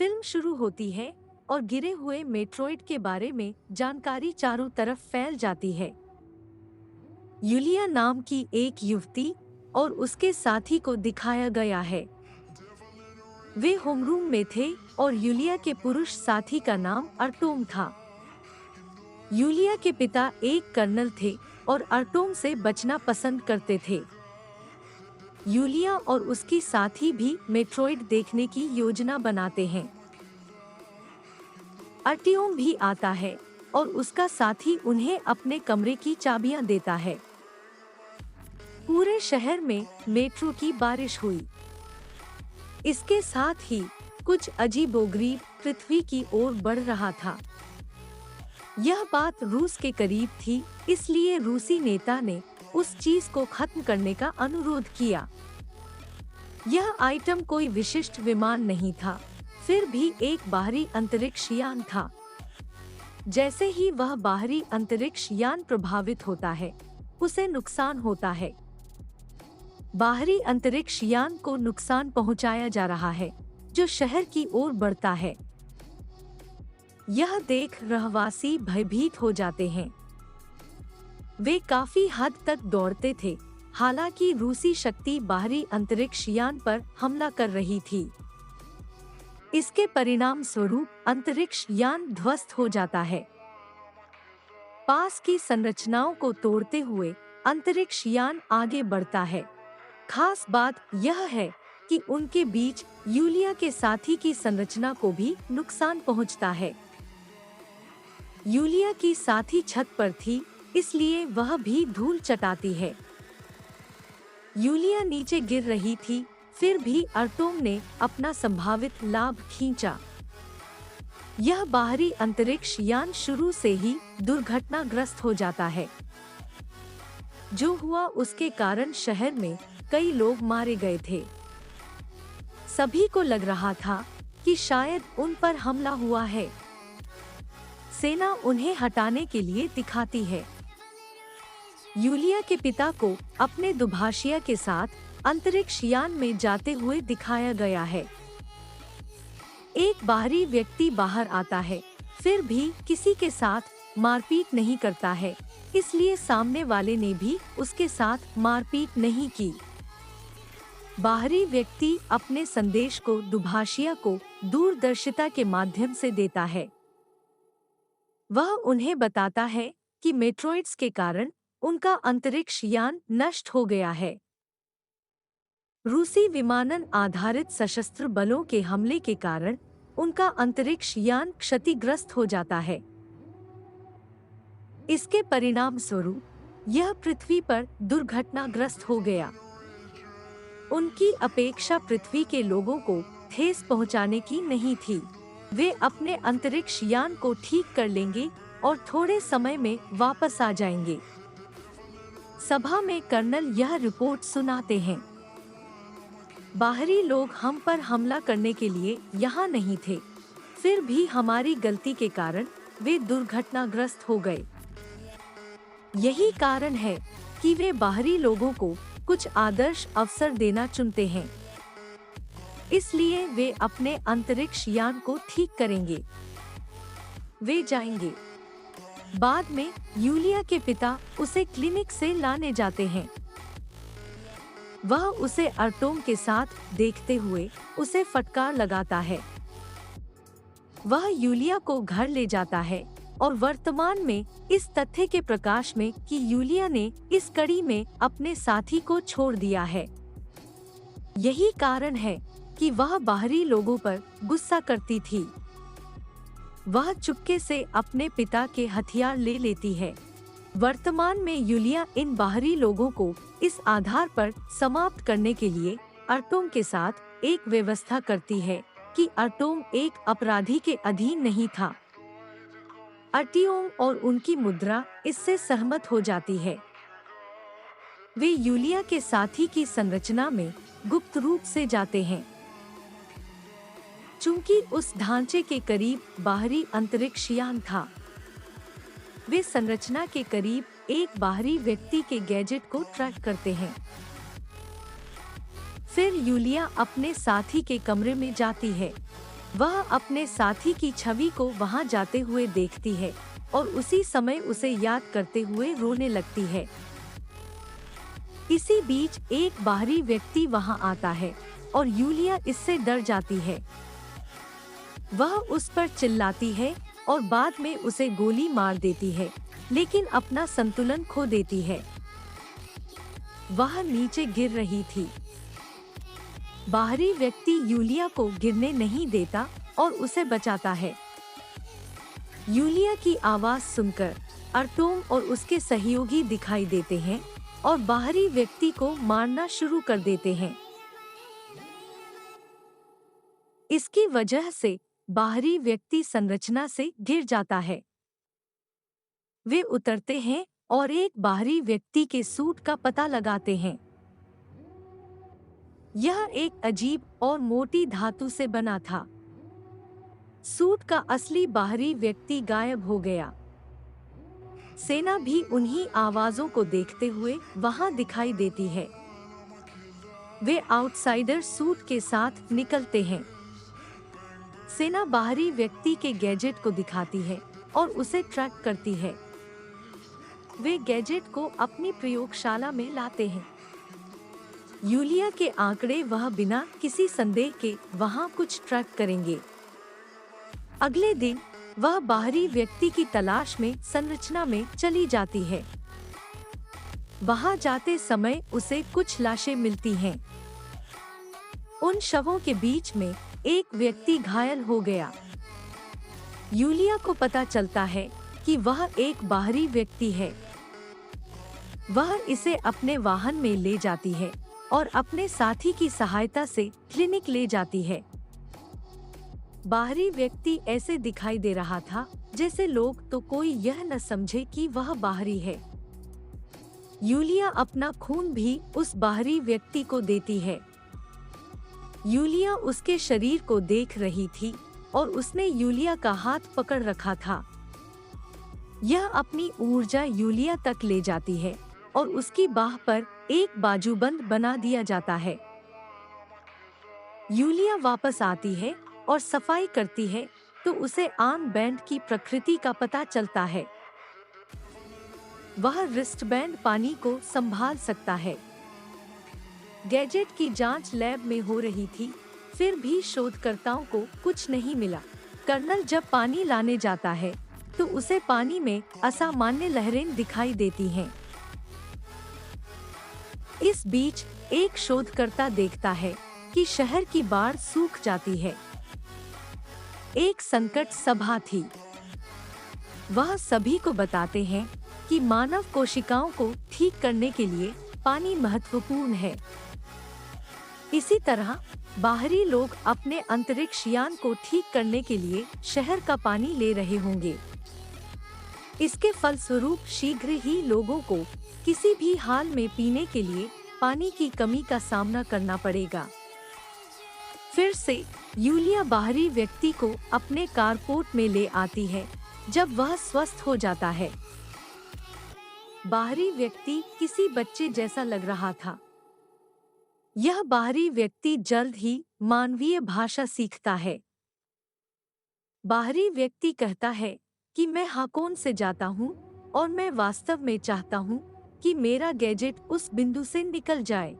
Film शुरू होती है और गिरे हुए मेट्रोइड के बारे में जानकारी चारों तरफ फैल जाती है। यूलिया नाम की एक युवती और उसके साथी को दिखाया गया है। वे होमरूम में थे और यूलिया के पुरुष साथी का नाम अर्टोम था। यूलिया के पिता एक कर्नल थे और अर्टोम से बचना पसंद करते थे। यूलिया और उसकी साथी भी मेट्रोइड देखने की योजना बनाते हैं। अर्टियोम भी आता है और उसका साथी उन्हें अपने कमरे की चाबियां देता है। पूरे शहर में मेट्रो की बारिश हुई। इसके साथ ही कुछ अजीबोगरीब पृथ्वी की ओर बढ़ रहा था। यह बात रूस के करीब थी, इसलिए रूसी नेता ने उस चीज को खत्म करने का अनुरोध किया। यह आइटम कोई विशिष्ट विमान नहीं था, फिर भी एक बाहरी अंतरिक्ष यान था। जैसे ही वह बाहरी अंतरिक्ष यान प्रभावित होता है, उसे नुकसान होता है। बाहरी अंतरिक्ष यान को नुकसान पहुंचाया जा रहा है, जो शहर की ओर बढ़ता है। यह देख रहवासी भयभीत हो जाते हैं। वे काफी हद तक दौड़ते थे, हालांकि रूसी शक्ति बाहरी अंतरिक्ष यान पर हमला कर रही थी। इसके परिणाम स्वरूप अंतरिक्ष यान ध्वस्त हो जाता है। पास की संरचनाओं को तोड़ते हुए अंतरिक्ष यान आगे बढ़ता है। खास बात यह है कि उनके बीच यूलिया के साथी की संरचना को भी नुकसान पहुंचता है। यूलिया की साथी छत पर थी, इसलिए वह भी धूल चटाती है। यूलिया नीचे गिर रही थी, फिर भी अर्टोम ने अपना संभावित लाभ खींचा। यह बाहरी अंतरिक्ष यान शुरू से ही दुर्घटनाग्रस्त हो जाता है। जो हुआ उसके कारण शहर में कई लोग मारे गए थे। सभी को लग रहा था कि शायद उन पर हमला हुआ है। सेना उन्हें हटाने के लिए दिखाती है। यूलिया के पिता को अपने दुभाषिया के साथ अंतरिक्ष यान में जाते हुए दिखाया गया है। एक बाहरी व्यक्ति बाहर आता है, फिर भी किसी के साथ मारपीट नहीं करता है, इसलिए सामने वाले ने भी उसके साथ मारपीट नहीं की। बाहरी व्यक्ति अपने संदेश को दुभाषिया को दूरदर्शिता के माध्यम से देता है। वह उन्हें बताता है कि मेट्रोइड्स के कारण उनका अंतरिक्ष यान नष्ट हो गया है। रूसी विमानन आधारित सशस्त्र बलों के हमले के कारण उनका अंतरिक्ष यान क्षतिग्रस्त हो जाता है। इसके परिणाम स्वरूप यह पृथ्वी पर दुर्घटनाग्रस्त हो गया। उनकी अपेक्षा पृथ्वी के लोगों को ठेस पहुंचाने की नहीं थी। वे अपने अंतरिक्ष यान को ठीक कर लेंगे और थोड़े समय में वापस आ जाएंगे। सभा में कर्नल यह रिपोर्ट सुनाते हैं। बाहरी लोग हम पर हमला करने के लिए यहाँ नहीं थे, फिर भी हमारी गलती के कारण वे दुर्घटनाग्रस्त हो गए। यही कारण है कि वे बाहरी लोगों को कुछ आदर्श अवसर देना चुनते हैं। इसलिए वे अपने अंतरिक्ष यान को ठीक करेंगे। वे जाएंगे। बाद में यूलिया के पिता उसे क्लिनिक से लाने जाते हैं। वह उसे अर्टोम के साथ देखते हुए उसे फटकार लगाता है। वह यूलिया को घर ले जाता है और वर्तमान में इस तथ्य के प्रकाश में कि यूलिया ने इस कड़ी में अपने साथी को छोड़ दिया है। यही कारण है कि वह बाहरी लोगों पर गुस्सा करती थी। वह चुपके से अपने पिता के हथियार ले लेती है। वर्तमान में यूलिया इन बाहरी लोगों को इस आधार पर समाप्त करने के लिए अर्टोम के साथ एक व्यवस्था करती है कि अर्टोम एक अपराधी के अधीन नहीं था। अर्टियोम और उनकी मुद्रा इससे सहमत हो जाती है। वे यूलिया के साथी की संरचना में गुप्त रूप से जाते हैं। चूंकि उस ढांचे के करीब बाहरी अंतरिक्ष यान था, वे संरचना के करीब एक बाहरी व्यक्ति के गैजेट को ट्रैक करते हैं। फिर यूलिया अपने साथी के कमरे में जाती है। वह अपने साथी की छवि को वहां जाते हुए देखती है और उसी समय उसे याद करते हुए रोने लगती है। इसी बीच एक बाहरी व्यक्ति वहां आता है और यूलिया इससे डर जाती है। वह उस पर चिल्लाती है और बाद में उसे गोली मार देती है, लेकिन अपना संतुलन खो देती है। वह नीचे गिर रही थी। बाहरी व्यक्ति यूलिया को गिरने नहीं देता और उसे बचाता है। यूलिया की आवाज सुनकर अर्तोम और उसके सहयोगी दिखाई देते हैं और बाहरी व्यक्ति को मारना शुरू कर देते हैं। इसकी वजह से बाहरी व्यक्ति संरचना से गिर जाता है। वे उतरते हैं और एक बाहरी व्यक्ति के सूट का पता लगाते हैं। यह एक अजीब और मोटी धातु से बना था। सूट का असली बाहरी व्यक्ति गायब हो गया। सेना भी उन्हीं आवाजों को देखते हुए वहां दिखाई देती है। वे आउटसाइडर सूट के साथ निकलते हैं। सेना बाहरी व्यक्ति के गैजेट को दिखाती है और उसे ट्रैक करती है। वे गैजेट को अपनी प्रयोगशाला में लाते हैं। यूलिया के आंकड़े वह बिना किसी संदेह के वहां कुछ ट्रैक करेंगे। अगले दिन वह बाहरी व्यक्ति की तलाश में संरचना में चली जाती है। वहां जाते समय उसे कुछ लाशें मिलती हैं। उन शवों के बीच में एक व्यक्ति घायल हो गया। यूलिया को पता चलता है कि वह एक बाहरी व्यक्ति है। वह इसे अपने वाहन में ले जाती है और अपने साथी की सहायता से क्लिनिक ले जाती है। बाहरी व्यक्ति ऐसे दिखाई दे रहा था जैसे लोग तो कोई यह न समझे कि वह बाहरी है। यूलिया अपना खून भी उस बाहरी व्यक्ति को देती है। यूलिया उसके शरीर को देख रही थी और उसने यूलिया का हाथ पकड़ रखा था। यह अपनी ऊर्जा यूलिया तक ले जाती है और उसकी बाह पर एक बाजूबंद बना दिया जाता है। यूलिया वापस आती है और सफाई करती है तो उसे आर्म बैंड की प्रकृति का पता चलता है। वह रिस्ट बैंड पानी को संभाल सकता है। गैजेट की जांच लैब में हो रही थी, फिर भी शोधकर्ताओं को कुछ नहीं मिला। कर्नल जब पानी लाने जाता है तो उसे पानी में असामान्य लहरें दिखाई देती हैं। इस बीच एक शोधकर्ता देखता है कि शहर की बाढ़ सूख जाती है। एक संकट सभा थी। वह सभी को बताते हैं कि मानव कोशिकाओं को ठीक करने के लिए पानी महत्वपूर्ण है। इसी तरह बाहरी लोग अपने अंतरिक्ष यान को ठीक करने के लिए शहर का पानी ले रहे होंगे। इसके फलस्वरूप शीघ्र ही लोगों को किसी भी हाल में पीने के लिए पानी की कमी का सामना करना पड़ेगा। फिर से यूलिया बाहरी व्यक्ति को अपने कारपोर्ट में ले आती है जब वह स्वस्थ हो जाता है। बाहरी व्यक्ति किसी बच्चे जैसा लग रहा था। यह बाहरी व्यक्ति जल्द ही मानवीय भाषा सीखता है। बाहरी व्यक्ति कहता है कि मैं हाकोन से जाता हूँ और मैं वास्तव में चाहता हूँ कि मेरा गैजेट उस बिंदु से निकल जाए।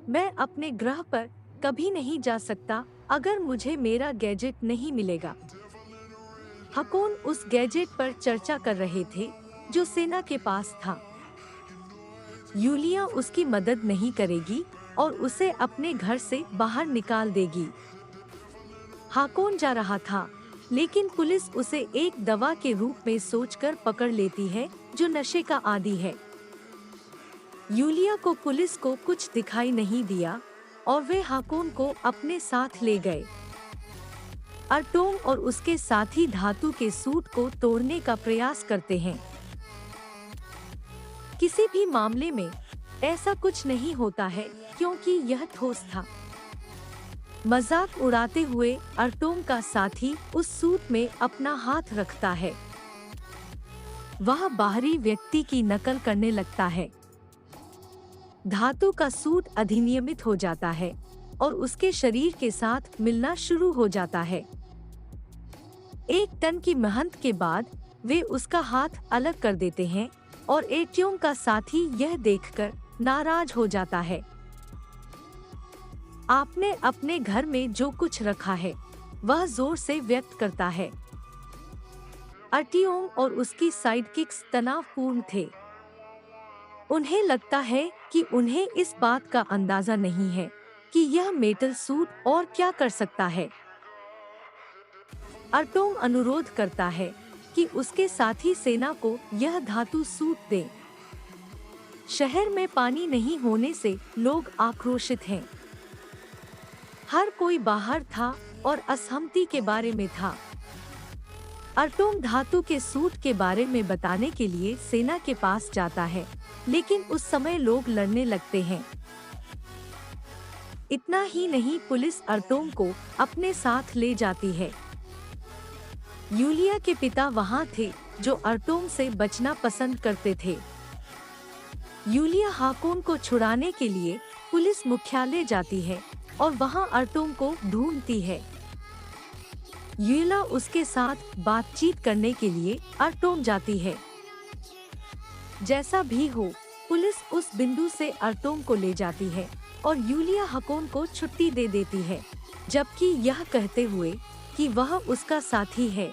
मैं अपने ग्रह पर कभी नहीं जा सकता अगर मुझे मेरा गैजेट नहीं मिलेगा। हाकोन उस गैजेट पर चर्चा कर रहे थे जो सेना के पास था। यूलिया उसकी मदद नहीं करेगी और उसे अपने घर से बाहर निकाल देगी। हाकोन जा रहा था, लेकिन पुलिस उसे एक दवा के रूप में सोचकर पकड़ लेती है जो नशे का आदी है। यूलिया को पुलिस को कुछ दिखाई नहीं दिया और वे हाकोन को अपने साथ ले गए। अर्तोम और उसके साथी धातु के सूट को तोड़ने का प्रयास करते हैं। किसी भी मामले में ऐसा कुछ नहीं होता है क्योंकि यह ठोस था। मजाक उड़ाते हुए अर्तोम का साथी उस सूट में अपना हाथ रखता है। वह बाहरी व्यक्ति की नकल करने लगता है। धातु का सूट अधिनियमित हो जाता है और उसके शरीर के साथ मिलना शुरू हो जाता है। 1 टन की मेहनत के बाद वे उसका हाथ अलग कर देते हैं और एटियोम का साथी यह देखकर नाराज हो जाता है। आपने अपने घर में जो कुछ रखा है वह जोर से व्यक्त करता है। अर्टियोम और उसकी साइडकिक्स तनावपूर्ण थे। उन्हें लगता है कि उन्हें इस बात का अंदाजा नहीं है कि यह मेटल सूट और क्या कर सकता है। अर्टोम अनुरोध करता है कि उसके साथी सेना को यह धातु सूट दे। शहर में पानी नहीं होने से लोग आक्रोशित हैं। हर कोई बाहर था और असहमति के बारे में था। अर्टोम धातु के सूट के बारे में बताने के लिए सेना के पास जाता है, लेकिन उस समय लोग लड़ने लगते हैं। इतना ही नहीं, पुलिस अर्टोम को अपने साथ ले जाती है। यूलिया के पिता वहां थे जो अर्टोम से बचना पसंद करते थे। यूलिया हाकोन को छुड़ाने के लिए पुलिस मुख्यालय जाती है और वहां अर्टोम को ढूंढती है। यूलिया उसके साथ बातचीत करने के लिए अर्टोम जाती है। जैसा भी हो, पुलिस उस बिंदु से अर्टोम को ले जाती है और यूलिया हाकोन को छुट्टी दे देती है, जबकि यह कहते हुए कि वह उसका साथी है।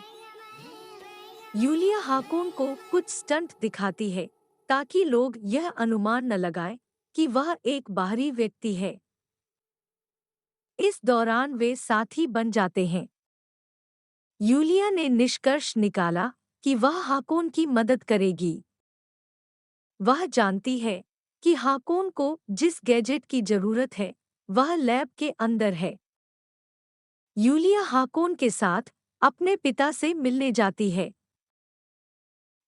यूलिया हाकोन को कुछ स्टंट दिखाती है ताकि लोग यह अनुमान न लगाएं कि वह एक बाहरी व्यक्ति है। इस दौरान वे साथी बन जाते हैं। यूलिया ने निष्कर्ष निकाला कि वह हाकोन की मदद करेगी। वह जानती है कि हाकोन को जिस गैजेट की जरूरत है वह लैब के अंदर है। यूलिया हाकोन के साथ अपने पिता से मिलने जाती है।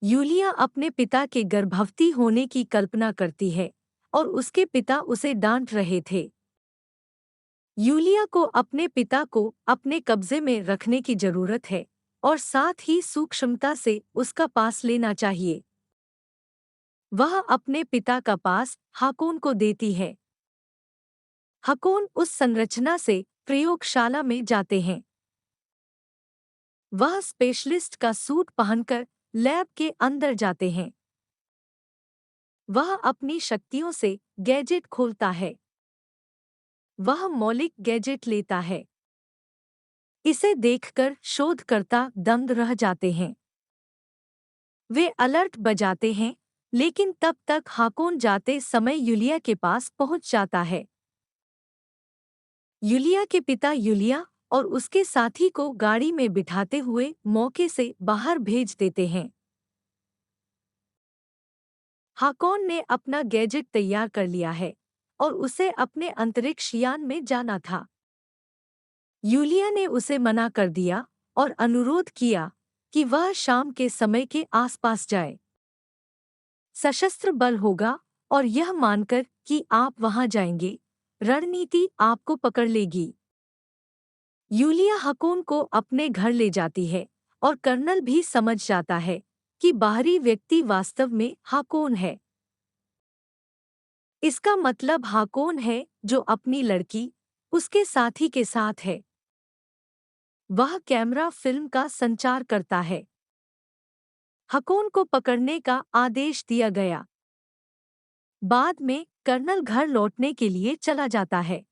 यूलिया अपने पिता के गर्भवती होने की कल्पना करती है और उसके पिता उसे डांट रहे थे। यूलिया को अपने पिता को अपने कब्जे में रखने की जरूरत है और साथ ही सूक्ष्मता से उसका पास लेना चाहिए। वह अपने पिता का पास हाकोन को देती है। हाकोन उस संरचना से प्रयोगशाला में जाते हैं। वह स्पेशलिस्ट का सूट पहनकर लैब के अंदर जाते हैं। वह अपनी शक्तियों से गैजेट खोलता है। वह मौलिक गैजेट लेता है। इसे देखकर शोधकर्ता दंग रह जाते हैं। वे अलर्ट बजाते हैं, लेकिन तब तक हाकोन जाते समय यूलिया के पास पहुंच जाता है। यूलिया के पिता यूलिया और उसके साथी को गाड़ी में बिठाते हुए मौके से बाहर भेज देते हैं। हाकोन ने अपना गैजेट तैयार कर लिया है और उसे अपने अंतरिक्ष यान में जाना था। यूलिया ने उसे मना कर दिया और अनुरोध किया कि वह शाम के समय के आसपास जाए। सशस्त्र बल होगा और यह मानकर कि आप वहां जाएंगे, रणनीति आपको पकड़ लेगी। यूलिया हाकोन को अपने घर ले जाती है और कर्नल भी समझ जाता है कि बाहरी व्यक्ति वास्तव में हाकोन है। इसका मतलब हाकोन है जो अपनी लड़की, उसके साथी के साथ है। वह कैमरा फिल्म का संचार करता है। हाकोन को पकड़ने का आदेश दिया गया। बाद में कर्नल घर लौटने के लिए चला जाता है।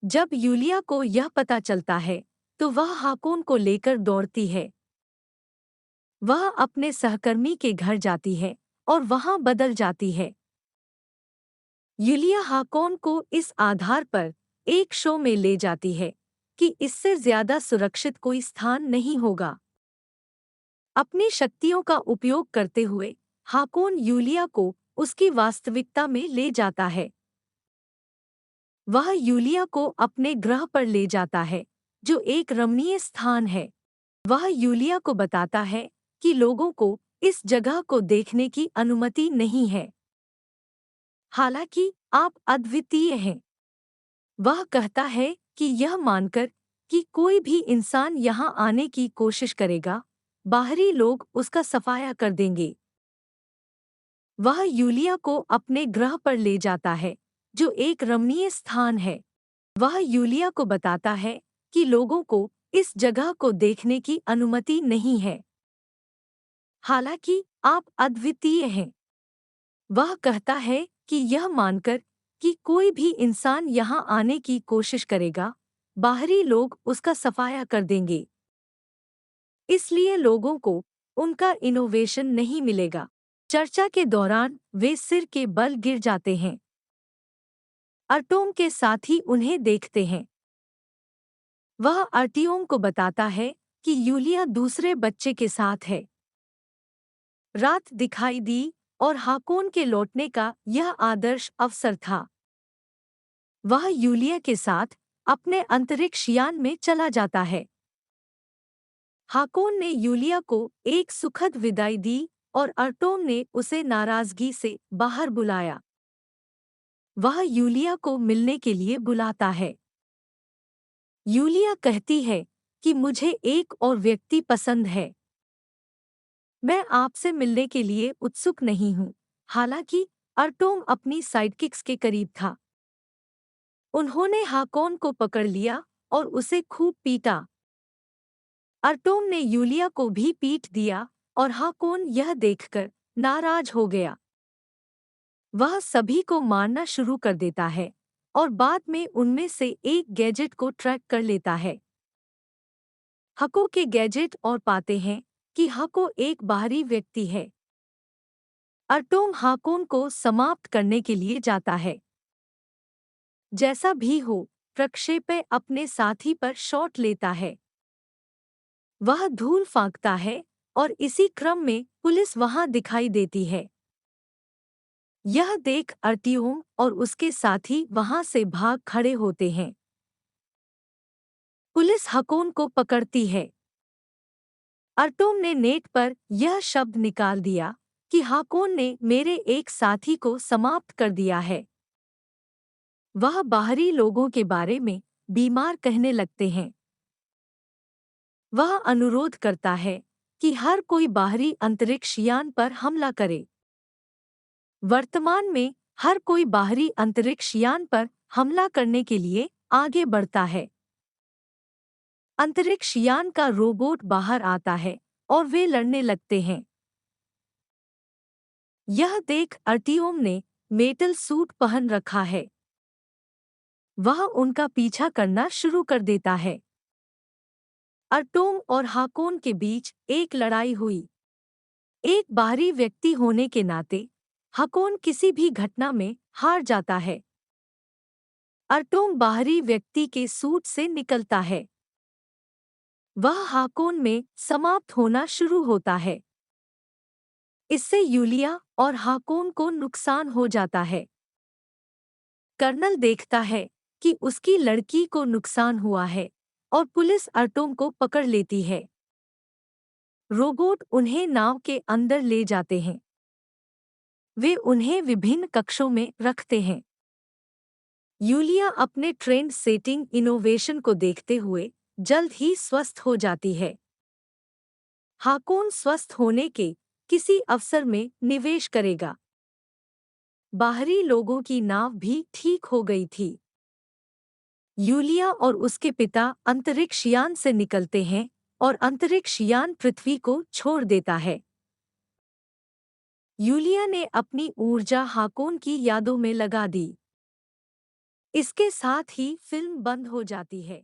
जब यूलिया को यह पता चलता है तो वह हाकोन को लेकर दौड़ती है। वह अपने सहकर्मी के घर जाती है और वहां बदल जाती है। यूलिया हाकोन को इस आधार पर एक शो में ले जाती है कि इससे ज्यादा सुरक्षित कोई स्थान नहीं होगा। अपनी शक्तियों का उपयोग करते हुए हाकोन यूलिया को उसकी वास्तविकता में ले जाता है। वह यूलिया को अपने ग्रह पर ले जाता है, जो एक रमणीय स्थान है। वह यूलिया को बताता है कि लोगों को इस जगह को देखने की अनुमति नहीं है, हालांकि आप अद्वितीय हैं। वह कहता है कि यह मानकर कि कोई भी इंसान यहां आने की कोशिश करेगा, बाहरी लोग उसका सफाया कर देंगे। वह यूलिया को अपने ग्रह पर ले जाता है, जो एक रमणीय स्थान है। वह यूलिया को बताता है कि लोगों को इस जगह को देखने की अनुमति नहीं है, हालांकि आप अद्वितीय हैं। वह कहता है कि यह मानकर कि कोई भी इंसान यहाँ आने की कोशिश करेगा, बाहरी लोग उसका सफाया कर देंगे। इसलिए लोगों को उनका इनोवेशन नहीं मिलेगा। चर्चा के दौरान वे सिर के बल गिर जाते हैं। अर्टोम के साथी उन्हें देखते हैं। वह अर्टियोम को बताता है कि यूलिया दूसरे बच्चे के साथ है। रात दिखाई दी और हाकोन के लौटने का यह आदर्श अवसर था। वह यूलिया के साथ अपने अंतरिक्ष यान में चला जाता है। हाकोन ने यूलिया को एक सुखद विदाई दी और अर्टोम ने उसे नाराजगी से बाहर बुलाया। वह यूलिया को मिलने के लिए बुलाता है। यूलिया कहती है कि मुझे एक और व्यक्ति पसंद है। मैं आपसे मिलने के लिए उत्सुक नहीं हूँ। हालांकि अर्टोम अपनी साइडकिक्स के करीब था। उन्होंने हाकोन को पकड़ लिया और उसे खूब पीटा। अर्टोम ने यूलिया को भी पीट दिया और हाकोन यह देखकर नाराज हो गया। वह सभी को मारना शुरू कर देता है और बाद में उनमें से एक गैजेट को ट्रैक कर लेता है। हको के गैजेट और पाते हैं कि हको एक बाहरी व्यक्ति है। अर्टोम हाकोन को समाप्त करने के लिए जाता है। जैसा भी हो, प्रक्षेपय अपने साथी पर शॉट लेता है। वह धूल फांकता है और इसी क्रम में पुलिस वहां दिखाई देती है। यह देख अर्टियोम और उसके साथी वहां से भाग खड़े होते हैं। पुलिस हकोन को पकड़ती है। अर्टोम ने नेट पर यह शब्द निकाल दिया कि हाकोन ने मेरे एक साथी को समाप्त कर दिया है। वह बाहरी लोगों के बारे में बीमार कहने लगते हैं। वह अनुरोध करता है कि हर कोई बाहरी अंतरिक्ष यान पर हमला करे। वर्तमान में हर कोई बाहरी अंतरिक्ष यान पर हमला करने के लिए आगे बढ़ता है। अंतरिक्ष यान का रोबोट बाहर आता है और वे लड़ने लगते हैं। यह देख अर्टियोम ने मेटल सूट पहन रखा है। वह उनका पीछा करना शुरू कर देता है। अर्टोम और हाकोन के बीच एक लड़ाई हुई। एक बाहरी व्यक्ति होने के नाते हाकोन किसी भी घटना में हार जाता है। अर्टोम बाहरी व्यक्ति के सूट से निकलता है। वह हाकोन में समाप्त होना शुरू होता है। इससे यूलिया और हाकोन को नुकसान हो जाता है। कर्नल देखता है कि उसकी लड़की को नुकसान हुआ है और पुलिस अर्टोम को पकड़ लेती है। रोबोट उन्हें नाव के अंदर ले जाते हैं। वे उन्हें विभिन्न कक्षों में रखते हैं। यूलिया अपने ट्रेंड सेटिंग इनोवेशन को देखते हुए जल्द ही स्वस्थ हो जाती है। हाकोन स्वस्थ होने के किसी अवसर में निवेश करेगा। बाहरी लोगों की नाव भी ठीक हो गई थी। यूलिया और उसके पिता अंतरिक्ष यान से निकलते हैं और अंतरिक्ष यान पृथ्वी को छोड़ देता है। यूलिया ने अपनी ऊर्जा हाकोन की यादों में लगा दी। इसके साथ ही फिल्म बंद हो जाती है।